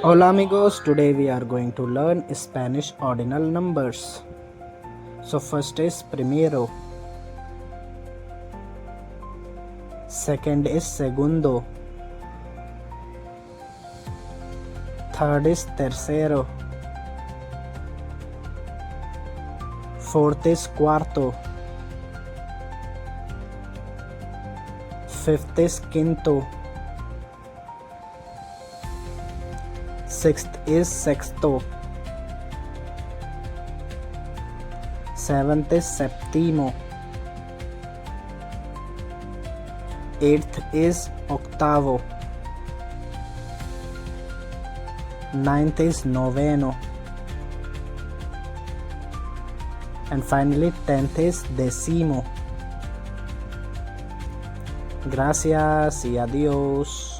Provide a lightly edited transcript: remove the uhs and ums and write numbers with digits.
Hola amigos, today we are going to learn Spanish ordinal numbers. So first is primero, second is segundo, third is tercero, fourth is cuarto, fifth is quinto, sixth is sexto, seventh is septimo, eighth is octavo, ninth is noveno, and finally 10th is decimo. Gracias y adiós.